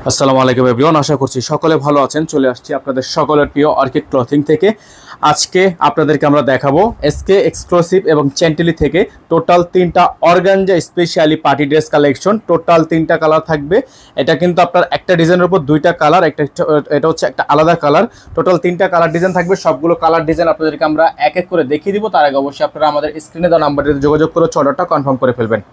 আসসালামু আলাইকুম এভরিওয়ান, আশা করছি সকলে ভালো আছেন। চলে আসছি আপনাদের সকলের প্রিয় অর্কিড ক্লথিং থেকে। আজকে আপনাদেরকে আমরা দেখাবো এসকে এক্সক্লুসিভ এবং চ্যান্টিলি থেকে টোটাল 3টা organza specially party dress collection. Total 3টা কালার থাকবে। এটা কিন্তু আপনার একটা ডিজাইনের উপর 2টা কালার, এটা হচ্ছে একটা আলাদা কালার। টোটাল 3টা কালার ডিজাইন থাকবে। সবগুলো কালার ডিজাইন আপনাদেরকে আমরা এক এক করে দেখিয়ে দিব। তার আগে অবশ্যই আপনারা আমাদের স্ক্রিনে দেওয়া নাম্বারটিতে যোগাযোগ করে অর্ডারটা কনফার্ম করে ফেলবেন।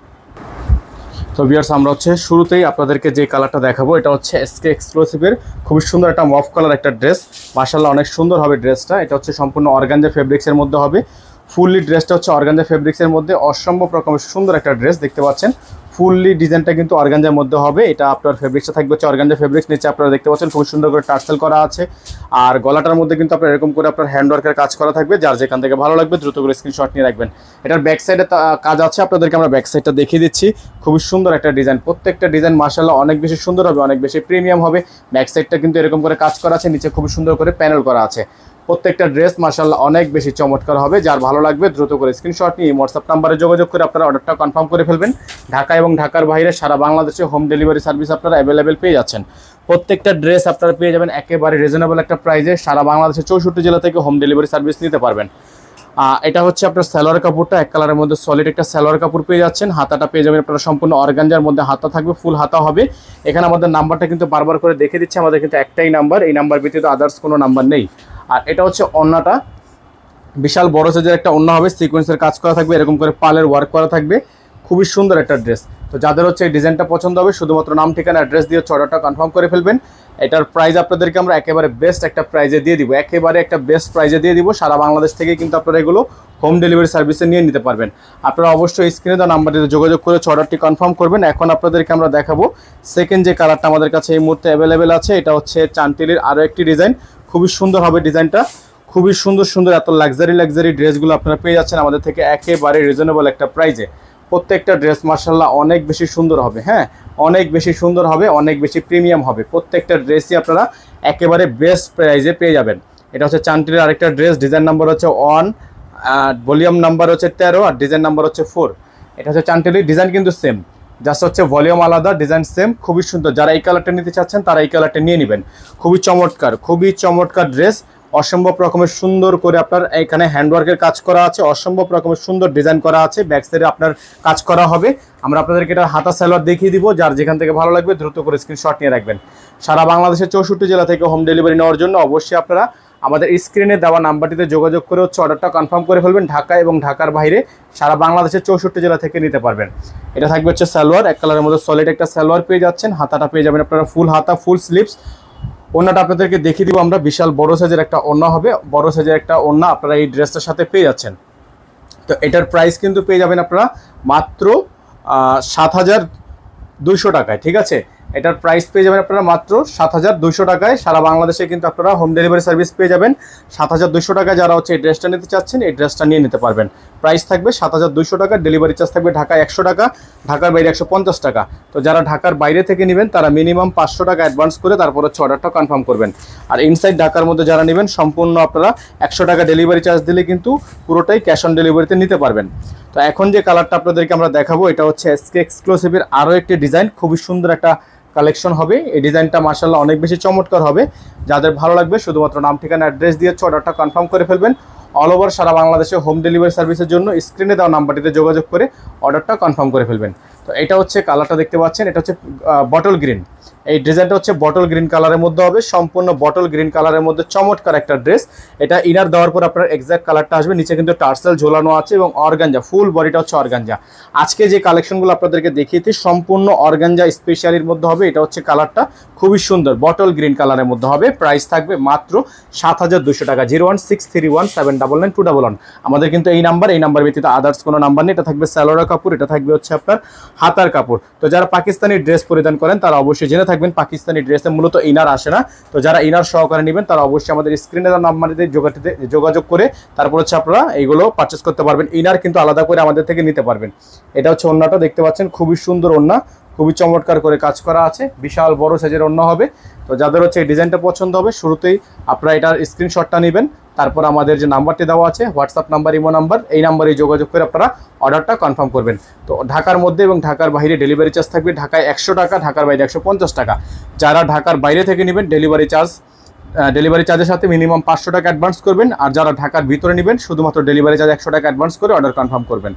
তো ভিউয়ার্স, আমরা শুরুতেই আপনাদেরকে যে কালারটা দেখাবো এটা হচ্ছে এসকে এক্সক্লুসিভের খুবই সুন্দর একটা মফ কালার একটা ড্রেস। মাশাআল্লাহ অনেক সুন্দর হবে ড্রেসটা। এটা হচ্ছে সম্পূর্ণ অর্গানজা ফেব্রিক্সের মধ্যে হবে। ফুললি ড্রেসটা হচ্ছে অর্গানজা ফেব্রিক্সের মধ্যে অসম্ভব রকমের সুন্দর একটা ড্রেস দেখতে পাচ্ছেন। ফুললি ডিজাইনটা কিন্তু অর্গানজার মধ্যে হবে। এটা আপনার ফেব্রিক্সটা থাকবে হচ্ছে অর্গানজা ফেব্রিক্স। নিচে আপনারা দেখতে পাচ্ছেন খুব সুন্দর করে টার্সেল করা আছে। আর গলাটার মধ্যে কিন্তু আপনার এরকম করে আপনার হ্যান্ডওয়ার্কের কাজ করা থাকবে। যার যেখান থেকে ভালো লাগবে দ্রুত করে স্ক্রিনশট নিয়ে রাখবেন। এটার ব্যাক সাইডে কাজ আছে, আপনাদেরকে আমরা ব্যাক সাইডটা দেখিয়ে দিচ্ছি। খুবই সুন্দর একটা ডিজাইন। প্রত্যেকটা ডিজাইন মাশাআল্লাহ অনেক বেশি সুন্দর হবে, অনেক বেশি প্রিমিয়াম হবে। ব্যাক সাইডটা কিন্তু এরকম করে কাজ করা আছে, নিচে খুব সুন্দর করে প্যানেল করা আছে। প্রত্যেকটা ড্রেস মাশাআল্লাহ অনেক বেশি চমৎকার হবে। যার ভালো লাগবে দ্রুত করে স্ক্রিনশট নিয়ে হোয়াটসঅ্যাপ নাম্বারে যোগাযোগ করে আপনারা অর্ডারটা কনফার্ম করে ফেলবেন। ঢাকা এবং ঢাকার বাইরে সারা বাংলাদেশে হোম ডেলিভারি সার্ভিস আপনারা অ্যাভেলেবেল পেয়ে যাচ্ছেন। প্রত্যেকটা ড্রেস আপনারা পেয়ে যাবেন একেবারে রিজনেবল একটা প্রাইসে। সারা বাংলাদেশে 64 জেলা থেকে হোম ডেলিভারি সার্ভিস নিতে পারবেন। এটা হচ্ছে আপনার সালোয়ার কাপড়টা এক কালারের মধ্যে সলিড একটা সালোয়ার কাপড় পেয়ে যাচ্ছেন। হাতাটা পেয়ে যাবেন আপনারা সম্পূর্ণ অর্গানজার মধ্যে হাতা থাকবে, ফুল হাতা হবে। এখানে আমাদের নাম্বারটা কিন্তু বারবার করে দেখে দিচ্ছে, আমাদের কিন্তু একটাই নাম্বার, এই নাম্বার ব্যতীত আদার্স কোনো নাম্বার নেই। আর এটা হচ্ছে ওড়নাটা, বিশাল বড় সাইজের একটা ওড়না হবে, সিকোয়েন্সের কাজ করা থাকবে, এরকম করে পালের ওয়ার্ক করা থাকবে। খুবই সুন্দর একটা ড্রেস। তো যাদের হচ্ছে এই ডিজাইনটা পছন্দ হবে শুধুমাত্র নাম ঠিকানা অ্যাড্রেস দিয়ে অর্ডারটা কনফার্ম করে ফেলবেন। এটার প্রাইস আপনাদেরকে আমরা একেবারে বেস্ট একটা প্রাইজে দিয়ে দিব, একেবারে একটা বেস্ট প্রাইজে দিয়ে দিব। সারা বাংলাদেশ থেকে কিন্তু আপনারা এগুলো হোম ডেলিভারি সার্ভিসে নিয়ে নিতে পারবেন। আপনারা অবশ্যই স্ক্রিনে দেওয়া নাম্বারটিতে যোগাযোগ করে অর্ডারটি কনফার্ম করবেন। এখন আপনাদেরকে আমরা দেখাবো সেকেন্ড যে কালারটা আমাদের কাছে এই মুহূর্তে অ্যাভেলেবেল আছে। এটা হচ্ছে চান্টিলির আরও একটি ডিজাইন। খুবই সুন্দর হবে ডিজাইনটা, খুবই সুন্দর সুন্দর এত লাক্সারি ড্রেসগুলো আপনারা পেয়ে যাচ্ছেন আমাদের থেকে একেবারে রিজনেবল একটা প্রাইজে। প্রত্যেকটা ড্রেস মাশাআল্লাহ অনেক বেশি সুন্দর হবে, হ্যাঁ অনেক বেশি সুন্দর হবে, অনেক বেশি প্রিমিয়াম হবে। প্রত্যেকটা ড্রেসই আপনারা একেবারে বেস্ট প্রাইজে পেয়ে যাবেন। এটা হচ্ছে চান্টিলির আরেকটা ড্রেস, ডিজাইন নাম্বার হচ্ছে 1, ভলিউম নাম্বার হচ্ছে 13 আর ডিজাইন নাম্বার হচ্ছে 4। এটা হচ্ছে চান্টিলির ডিজাইন কিন্তু সেম, জাস্ট হচ্ছে ভলিউম আলাদা, ডিজাইন সেম। খুবই সুন্দর, যারা এই কালারটা নিতে চাচ্ছেন তারা এই কালারটা নিয়ে নেবেন। খুবই চমৎকার ড্রেস। অসম্ভব রকমের সুন্দর করে আপনার এখানে হ্যান্ডওয়ার্কের কাজ করা আছে, অসম্ভব রকমের সুন্দর ডিজাইন করা আছে। ব্যাক সাইডে আপনার কাজ করা হবে। আমরা আপনাদেরকে এটা হাতা সালোয়ার দেখিয়ে দিব। যার যেখান থেকে ভালো লাগবে দ্রুত করে স্ক্রিনশট নিয়ে রাখবেন। সারা বাংলাদেশের 64 জেলা থেকে হোম ডেলিভারি নেওয়ার জন্য অবশ্যই আপনারা আমাদের স্ক্রিনে দেওয়া নাম্বারটিতে যোগাযোগ করে অর্ডারটা কনফার্ম করে ফেলবেন। ঢাকা এবং ঢাকার বাইরে সারা বাংলাদেশের 64 জেলা থেকে নিতে পারবেন। এটা থাকবে হচ্ছে সালোয়ার, এক কালারের মধ্যে সলিড একটা সালোয়ার পেয়ে যাচ্ছেন। হাতাটা পেয়ে যাবেন আপনারা ফুল হাতা, ফুল স্লিভস। ওড়নাটা আপনাদেরকে দেখিয়ে দিব আমরা, বিশাল বড় সাইজের একটা ওড়না হবে, বড় সাইজের একটা ওড়না আপনারা এই ড্রেসটার সাথে পেয়ে যাচ্ছেন। তো এটার প্রাইস কিন্তু পেয়ে যাবেন আপনারা মাত্র 7200 টাকায়, ঠিক আছে। এটার প্রাইস পেয়ে যাবেন আপনারা মাত্র 7200 টাকায়। সারা বাংলাদেশে কিন্তু আপনারা হোম ডেলিভারি সার্ভিস পেয়ে যাবেন 7200 টাকায়। যারা হচ্ছে এই ড্রেসটা নিতে চাচ্ছেন এই ড্রেসটা নিয়ে নিতে পারবেন। প্রাইস থাকবে 7200 টাকা, ডেলিভারি চার্জ থাকবে ঢাকায় 100 টাকা, ঢাকার বাইরে 150 টাকা। তো যারা ঢাকার বাইরে থেকে নেবেন তারা মিনিমাম 500 টাকা অ্যাডভান্স করে তারপর হচ্ছে অর্ডারটা কনফার্ম করবেন। আর ইনসাইড ঢাকার মধ্যে যারা নেবেন সম্পূর্ণ আপনারা 100 টাকা ডেলিভারি চার্জ দিলে কিন্তু পুরোটাই ক্যাশ অন ডেলিভারিতে নিতে পারবেন। তো এখন যে কালারটা আপনাদেরকে আমরা দেখাবো এটা হচ্ছে এসকে এক্সক্লুসিভের আরও একটি ডিজাইন। খুবই সুন্দর একটা কালেকশন হবে। এই ডিজাইনটা মাশাআল্লাহ অনেক বেশি চমৎকার হবে। যাদের ভালো লাগবে শুধুমাত্র নাম ঠিকানা অ্যাড্রেস দিয়ে অর্ডারটা কনফার্ম করে ফেলবেন। অল ওভার সারা বাংলাদেশে হোম ডেলিভারি সার্ভিসের জন্য স্ক্রিনে দেওয়া নাম্বারটিতে যোগাযোগ করে অর্ডারটা কনফার্ম করে ফেলবেন। তো এটা হচ্ছে কালারটা দেখতে পাচ্ছেন, এটা হচ্ছে বটল গ্রিন। এই ডিজাইনটা হচ্ছে বটল গ্রিন কালারের মধ্যে হবে, সম্পূর্ণ বটল গ্রিন কালারের মধ্যে চমৎকার একটা ড্রেস। এটা ইনার দেওয়ার পর আপনার এক্সাক্ট কালারটা আসবে। নিচে কিন্তু টার্সেল ঝোলানো আছে এবং অর্গানজা, ফুল বডিটা হচ্ছে অর্গানজা। আজকে যে কালেকশনগুলো আপনাদেরকে দেখিয়েছি সম্পূর্ণ অর্গানজা স্পেশালির মধ্যে হবে। এটা হচ্ছে কালারটা খুবই সুন্দর বটল গ্রিন কালারের মধ্যে হবে। প্রাইস থাকবে মাত্র 7200 টাকা। 01631799211। আমাদের কিন্তু এই নাম্বার ব্যতীত আদার্স কোনো নাম্বার নেই। এটা থাকবে সালোয়ার কাপড়, এটা থাকবে হচ্ছে আপনার হাতার কাপড়। তো যারা পাকিস্তানি ড্রেস পরিধান করেন তারা অবশ্যই জেনে থাকবেন পাকিস্তানি ড্রেসে মূলত ইনার আসে না। তো যারা ইনার সহকারে নেবেন তারা অবশ্যই আমাদের স্ক্রিনে নাম্বারটিতে যোগাযোগ করে তারপর হচ্ছে আপনারা এইগুলো পারচেস করতে পারবেন। ইনার কিন্তু আলাদা করে আমাদের থেকে নিতে পারবেন। এটা হচ্ছে ওড়নাটা দেখতে পাচ্ছেন, খুবই সুন্দর ওড়না, খুবই চমৎকার করে কাজ করা আছে, বিশাল বড় সাইজের ওড়না হবে। তো যাদের হচ্ছে এই ডিজাইনটা পছন্দ হবে শুরুতেই আপনারা এটার স্ক্রিনশটটা নেবেন, তারপর আমাদের যে নাম্বারটি দেওয়া আছে হোয়াটসঅ্যাপ নাম্বার, ইমো নাম্বার, এই নাম্বারে যোগাযোগ করে আপনারা অর্ডারটা কনফার্ম করবেন। তো ঢাকার মধ্যে এবং ঢাকার বাইরে ডেলিভারি চার্জ থাকবে, ঢাকায় 100 টাকা, ঢাকার বাইরে 150 টাকা। যারা ঢাকার বাইরে থেকে নেবেন ডেলিভারি চার্জের সাথে মিনিমাম 500 টাকা অ্যাডভান্স করবেন, আর যারা ঢাকার ভিতরে নেবেন শুধুমাত্র ডেলিভারি চার্জ 100 টাকা অ্যাডভান্স করে অর্ডার কনফার্ম করবেন।